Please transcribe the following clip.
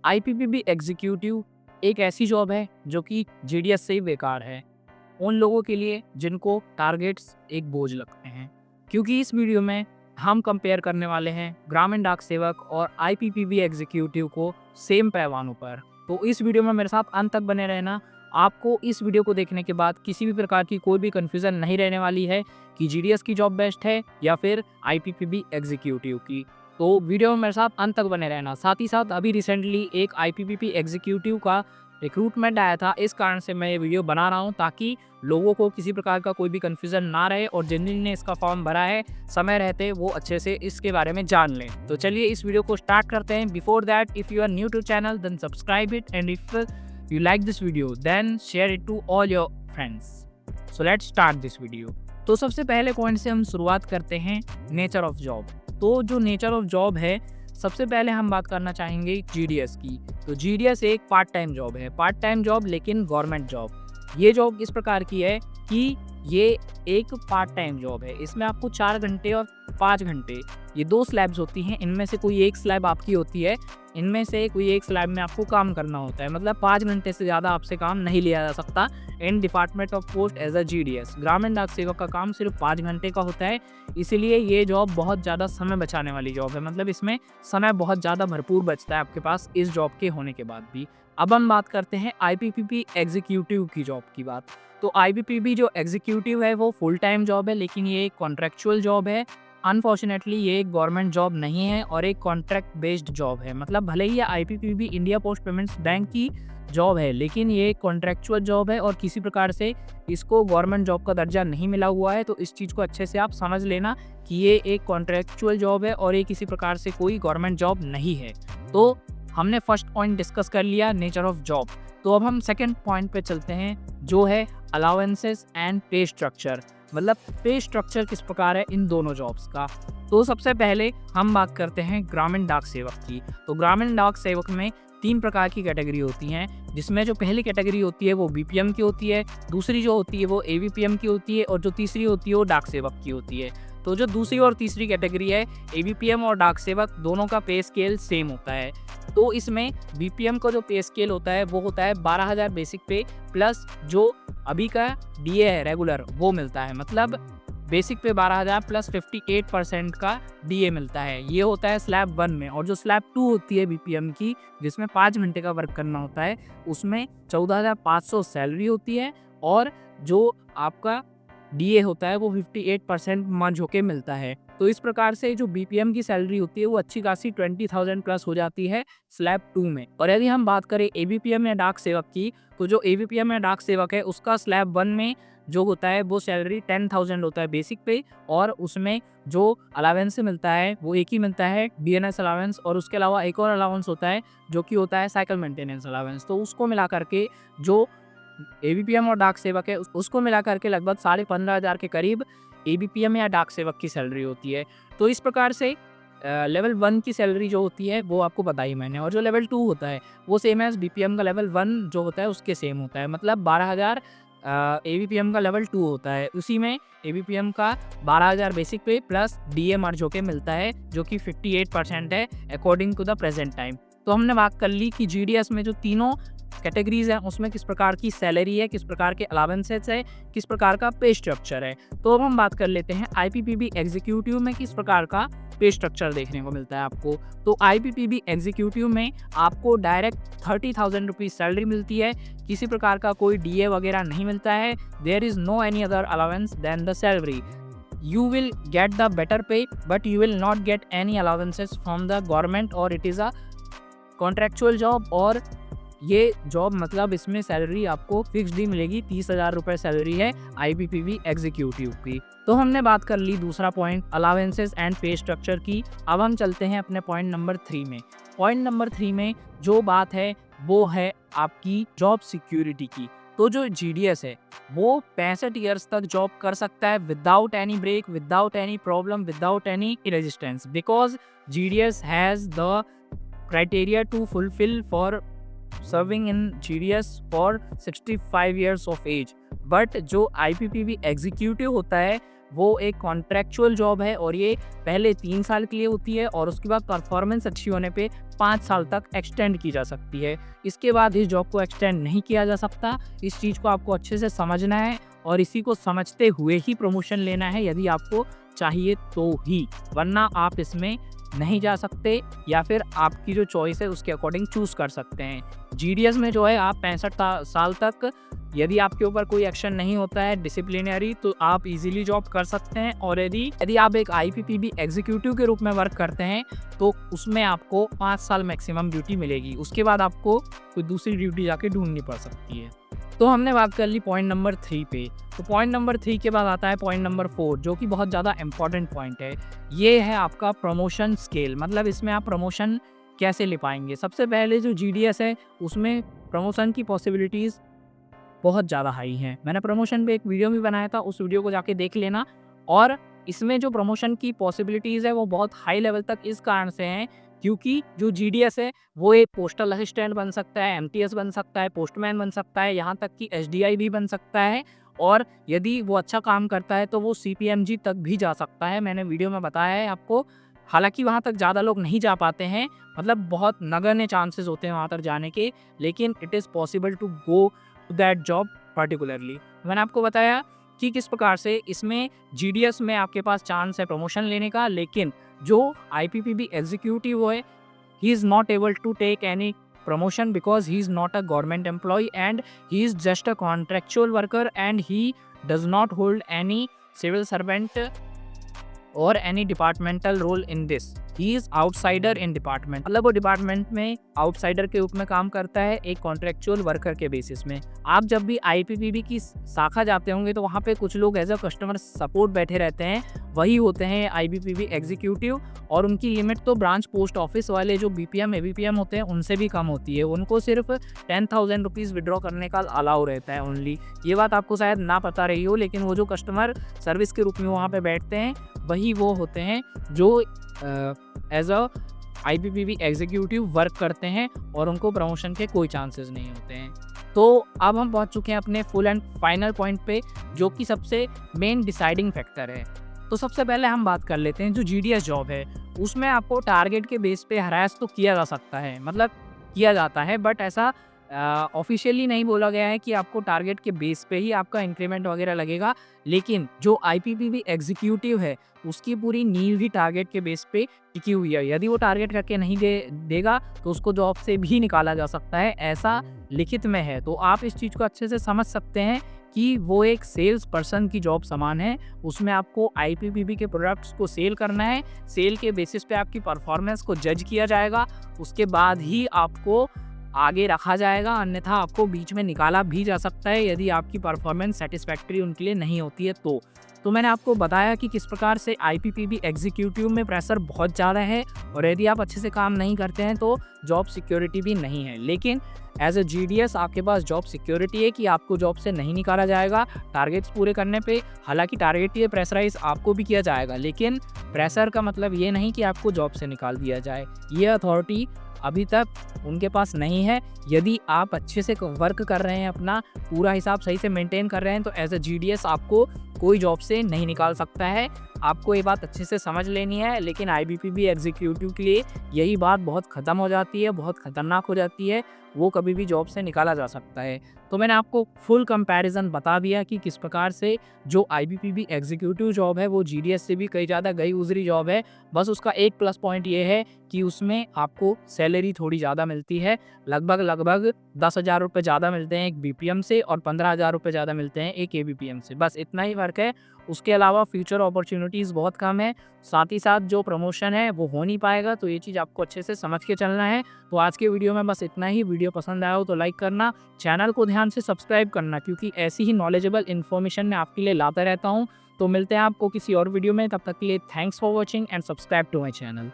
IPPB executive एक ऐसी job है जो कि जीडीएस से ही बेकार है उन लोगों के लिए जिनको टारगेट्स एक बोझ लगते हैं। क्योंकि इस वीडियो में हम कंपेयर करने वाले हैं ग्रामीण डाक सेवक और आईपीपीबी एग्जीक्यूटिव को सेम पैमानों पर। तो इस वीडियो में मेरे साथ अंत तक बने रहना। आपको इस वीडियो को देखने के बाद किसी भी प्रकार की कोई भी कन्फ्यूज़न नहीं रहने वाली है कि जीडीएस की जॉब बेस्ट है या फिर आईपीपीबी एग्जीक्यूटिव की। तो वीडियो में मेरे साथ अंत तक बने रहना। साथ ही साथ अभी रिसेंटली एक आईपीपीबी एग्जीक्यूटिव का रिक्रूटमेंट आया था, इस कारण से मैं ये वीडियो बना रहा हूँ ताकि लोगों को किसी प्रकार का कोई भी कन्फ्यूज़न ना रहे और जिन-जिन इसका फॉर्म भरा है समय रहते वो अच्छे से इसके बारे में जान लें। तो चलिए इस वीडियो को स्टार्ट करते हैं। Before that, if you are new to channel then subscribe it and if you like this video then share it to all your friends. So let's start this video. तो सबसे पहले point से हम शुरुआत करते हैं नेचर ऑफ जॉब। तो जो नेचर ऑफ जॉब है, सबसे पहले हम बात करना चाहेंगे जीडीएस की। तो जीडीएस एक पार्ट टाइम जॉब है, पार्ट टाइम जॉब लेकिन गवर्नमेंट जॉब। ये जॉब इस प्रकार की है कि ये एक पार्ट टाइम जॉब है। इसमें आपको 4 घंटे और 5 घंटे ये 2 स्लैब्स होती हैं। इनमें से कोई एक स्लैब आपकी होती है, इनमें से कोई एक स्लैब में आपको काम करना होता है। मतलब 5 घंटे से ज़्यादा आपसे काम नहीं लिया जा सकता in department of post as a GDS. Gramin Dak सेवक का काम सिर्फ 5 घंटे का होता है, इसीलिए ये जॉब बहुत ज़्यादा समय बचाने वाली जॉब है। मतलब इसमें समय बहुत ज़्यादा भरपूर बचता है आपके पास इस जॉब के होने के बाद भी। अब हम बात करते हैं आईपीपीबी एग्जीक्यूटिव की जॉब की बात। तो आईपीपीबी जो एग्जीक्यूटिव है वो फुल टाइम जॉब है, लेकिन ये एक कॉन्ट्रेक्चुअल जॉब है। अनफॉर्चुनेटली ये एक गवर्नमेंट जॉब नहीं है और एक कॉन्ट्रैक्ट बेस्ड जॉब है। मतलब भले ही ये IPPB India post payments bank की जॉब है, लेकिन ये एक कॉन्ट्रैक्चुअल जॉब है और किसी प्रकार से इसको गवर्नमेंट जॉब का दर्जा नहीं मिला हुआ है। तो इस चीज़ को अच्छे से आप समझ लेना कि ये एक कॉन्ट्रैक्चुअल जॉब है और ये किसी प्रकार से कोई गवर्नमेंट जॉब नहीं है। तो हमने फर्स्ट पॉइंट डिस्कस कर लिया नेचर ऑफ जॉब। तो अब हम सेकंड पॉइंट पे चलते हैं जो है अलाउंसेस एंड पे स्ट्रक्चर। मतलब पे स्ट्रक्चर किस प्रकार है इन दोनों जॉब्स का। तो सबसे पहले हम बात करते हैं ग्रामीण डाक सेवक की। तो ग्रामीण डाक सेवक में 3 प्रकार की कैटेगरी होती हैं, जिसमें जो पहली कैटेगरी होती है वो बीपीएम की होती है, दूसरी जो होती है वो एबीपीएम की होती है और जो तीसरी होती है वो डाक सेवक की होती है। तो जो दूसरी और तीसरी कैटेगरी है, एबीपीएम और डाक सेवक दोनों का पे स्केल सेम होता है। तो इसमें बीपीएम का जो पे स्केल होता है वो होता है 12,000 बेसिक पे प्लस जो अभी का डीए है रेगुलर वो मिलता है। मतलब बेसिक पे 12,000 प्लस 58% का डीए मिलता है। ये होता है स्लैब 1 में। और जो स्लैब 2 होती है बीपीएम की, जिसमें 5 घंटे का वर्क करना होता है, उसमें 14,500 सैलरी होती है और जो आपका डीए होता है वो 58% मर्ज होके मिलता है। तो इस प्रकार से जो बीपीएम की सैलरी होती है वो अच्छी खासी 20,000 प्लस हो जाती है स्लैब 2 में। और यदि हम बात करें एबीपीएम या डाक सेवक की, तो जो एबीपीएम या डाक सेवक है उसका स्लैब 1 में जो होता है वो सैलरी 10,000 होता है बेसिक पे, और उसमें जो अलावेंस मिलता है वो एक ही मिलता है, बीएनएस अलावेंस, और उसके अलावा एक और अलावेंस होता है जो कि होता है साइकिल मेंटेनेंस अलावेंस। तो उसको मिला करके जो एबीपीएम और डाक सेवक है उसको मिला करके लगभग 15,500 के करीब एबीपीएम या डाक सेवक की सैलरी होती है। तो इस प्रकार से लेवल 1 की सैलरी जो होती है वो आपको बताई मैंने, और जो लेवल 2 होता है वो सेम एज बीपीएम का लेवल 1 जो होता है उसके सेम होता है। मतलब 12,000 एबीपीएम का लेवल 2 होता है, उसी में एबीपीएम का 12,000 बेसिक पे प्लस डीए मर्ज होके मिलता है जो कि 58% है according to the present time. तो हमने बात कर ली कि जीडीएस में जो तीनों कैटेगरीज हैं उसमें किस प्रकार की सैलरी है, किस प्रकार के अलावेंसेस है, किस प्रकार का पे स्ट्रक्चर है। तो अब हम बात कर लेते हैं आईपीपीबी एग्जीक्यूटिव में किस प्रकार का पे स्ट्रक्चर देखने को मिलता है आपको। तो आईपीपीबी एग्जीक्यूटिव में आपको डायरेक्ट 30,000 रुपीज सैलरी मिलती है, किसी प्रकार का कोई डीए वगैरह नहीं मिलता है। There is no any other allowance than the salary. You will get the better pay but you will not get any allowances from the government और it is a contractual job। और ये job मतलब इसमें salary आपको fixed ही मिलेगी, 30,000 रुपये salary है IPPB executive की। तो हमने बात कर ली दूसरा पॉइंट अलावेंसेस एंड पे स्ट्रक्चर की। अब हम चलते हैं अपने पॉइंट नंबर 3 में। पॉइंट नंबर 3 में जो बात है वो है आपकी जॉब सिक्योरिटी की। तो जो जीडीएस है वो 65 ईयर्स तक जॉब कर सकता है without any break, without any problem, without any resistance, because GDS has the criteria to fulfil for serving in GDS for 65 years of age. But जो आईपीपीबी एग्जीक्यूटिव होता है वो एक कॉन्ट्रैक्चुअल जॉब है और ये पहले 3 साल के लिए होती है और उसके बाद परफॉर्मेंस अच्छी होने पे 5 साल तक एक्सटेंड की जा सकती है। इसके बाद इस जॉब को एक्सटेंड नहीं किया जा सकता। इस चीज़ को आपको अच्छे से समझना है और इसी को समझते हुए ही प्रमोशन लेना है यदि आपको चाहिए तो ही, वरना आप इसमें नहीं जा सकते या फिर आपकी जो चॉइस है उसके अकॉर्डिंग चूज़ कर सकते हैं। जीडीएस में जो है आप 65 साल तक यदि आपके ऊपर कोई एक्शन नहीं होता है डिसिप्लिनरी तो आप इजीली जॉब कर सकते हैं और यदि यदि आप एक आईपीपीबी एग्जीक्यूटिव के रूप में वर्क करते हैं तो उसमें आपको 5 साल मैक्सिमम ड्यूटी मिलेगी। उसके बाद आपको कोई दूसरी ड्यूटी जाके ढूंढनी पड़ सकती है। तो हमने बात कर ली पॉइंट नंबर 3 पे। तो पॉइंट नंबर 3 के बाद आता है पॉइंट नंबर 4 जो कि बहुत ज़्यादा इंपॉर्टेंट पॉइंट है। ये है आपका प्रमोशन स्केल, मतलब इसमें आप प्रमोशन कैसे ले पाएंगे। सबसे पहले जो जीडीएस है उसमें प्रमोशन की पॉसिबिलिटीज़ बहुत ज़्यादा हाई हैं। मैंने प्रमोशन पे एक वीडियो भी बनाया था, उस वीडियो को जाके देख लेना। और इसमें जो प्रमोशन की पॉसिबिलिटीज़ है वो बहुत हाई लेवल तक इस कारण से हैं क्योंकि जो जीडीएस है वो एक पोस्टल असिस्टेंट बन सकता है, एमटीएस बन सकता है, पोस्टमैन बन सकता है, यहाँ तक कि एसडीआई भी बन सकता है और यदि वो अच्छा काम करता है तो वो सीपीएमजी तक भी जा सकता है। मैंने वीडियो में बताया है आपको। हालाँकि वहाँ तक ज़्यादा लोग नहीं जा पाते हैं, मतलब बहुत नगण्य चांसेस होते हैं वहाँ तक जाने के, लेकिन it is possible to go that job particularly. मैंने आपको बताया कि किस प्रकार से इसमें जीडीएस में आपके पास चांस है प्रमोशन लेने का, लेकिन जो आईपीपीबी एग्जीक्यूटिव है he is not able to take any promotion because he is not a government employee and he is just a contractual worker and he does not hold any civil servant और any departmental role in this. He is outsider in department, मतलब वो department में outsider के रूप में काम करता है एक कॉन्ट्रेक्चुअल वर्कर के बेसिस में। आप जब भी आईपीपीबी की शाखा जाते होंगे तो वहाँ पे कुछ लोग एज अ कस्टमर सपोर्ट बैठे रहते हैं, वही होते हैं आईपीपीबी एग्जीक्यूटिव। और उनकी लिमिट तो ब्रांच पोस्ट ऑफिस वाले जो बीपीएम एबीपीएम होते हैं उनसे भी कम होती है। उनको सिर्फ 10,000 रुपीज़ विड्रॉ करने का अलाउ रहता है ओनली। ये बात आपको शायद ना पता रही हो, लेकिन वो जो कस्टमर सर्विस के रूप में वहाँ पे बैठते हैं वही वो होते हैं जो as a IPPB executive work करते हैं और उनको प्रमोशन के कोई चांसेस नहीं होते हैं। तो अब हम पहुंच चुके हैं अपने फुल एंड फाइनल पॉइंट पे जो कि सबसे मेन डिसाइडिंग फैक्टर है। तो सबसे पहले हम बात कर लेते हैं जो जीडीएस जॉब है उसमें आपको टारगेट के बेस पे हरास तो किया जा सकता है, मतलब किया जाता है, बट ऐसा ऑफिशियली नहीं बोला गया है कि आपको टारगेट के बेस पे ही आपका इंक्रीमेंट वगैरह लगेगा। लेकिन जो आईपीपीबी एग्जीक्यूटिव है उसकी पूरी नींव ही टारगेट के बेस पे टिकी हुई है। यदि वो टारगेट करके नहीं देगा तो उसको जॉब से भी निकाला जा सकता है, ऐसा लिखित में है। तो आप इस चीज़ को अच्छे से समझ सकते हैं कि वो एक सेल्स पर्सन की जॉब समान है। उसमें आपको आईपीपीबी के प्रोडक्ट्स को सेल करना है, सेल के बेसिस पे आपकी परफॉर्मेंस को जज किया जाएगा, उसके बाद ही आपको आगे रखा जाएगा, अन्यथा आपको बीच में निकाला भी जा सकता है यदि आपकी परफॉर्मेंस सेटिस्फैक्ट्री उनके लिए नहीं होती है तो मैंने आपको बताया कि किस प्रकार से आईपीपीबी एग्जीक्यूटिव में प्रेशर बहुत ज़्यादा है और यदि आप अच्छे से काम नहीं करते हैं तो जॉब सिक्योरिटी भी नहीं है। लेकिन एज अ जीडीएस आपके पास जॉब सिक्योरिटी है कि आपको जॉब से नहीं निकाला जाएगा टारगेट्स पूरे करने पे। हालांकि टारगेट ये प्रेशराइज आपको भी किया जाएगा, लेकिन प्रेशर का मतलब ये नहीं कि आपको जॉब से निकाल दिया जाए। ये अथॉरिटी अभी तक उनके पास नहीं है। यदि आप अच्छे से वर्क कर रहे हैं, अपना पूरा हिसाब सही से मेंटेन कर रहे हैं तो एज अ जीडीएस आपको कोई जॉब से नहीं निकाल सकता है। आपको ये बात अच्छे से समझ लेनी है। लेकिन आईपीपीबी एग्जीक्यूटिव के लिए यही बात बहुत ख़त्म हो जाती है, बहुत ख़तरनाक हो जाती है, वो कभी भी जॉब से निकाला जा सकता है। तो मैंने आपको फुल कंपैरिजन बता दिया कि किस प्रकार से जो आईपीपीबी एग्जीक्यूटिव जॉब है वो जीडीएस से भी कई ज़्यादा गई गुजरी जॉब है। बस उसका एक प्लस पॉइंट ये है कि उसमें आपको सैलरी थोड़ी ज़्यादा मिलती है, लगभग 10,000 रुपये ज़्यादा मिलते हैं एक बीपीएम से और 15,000 रुपये ज़्यादा मिलते हैं एक एबीपीएम से, बस इतना ही फ़र्क है। उसके अलावा फ्यूचर अपॉर्चुनिटीज़ बहुत कम है, साथ ही साथ जो प्रमोशन है वो हो नहीं पाएगा। तो ये चीज़ आपको अच्छे से समझ के चलना है। तो आज के वीडियो में बस इतना ही। वीडियो पसंद आया हो तो लाइक करना, चैनल को ध्यान से सब्सक्राइब करना, क्योंकि ऐसी ही नॉलेजेबल इन्फॉर्मेशन मैं आपके लिए लाता रहता हूँ। तो मिलते हैं आपको किसी और वीडियो में, तब तक के लिए thanks for watching and subscribe to my channel.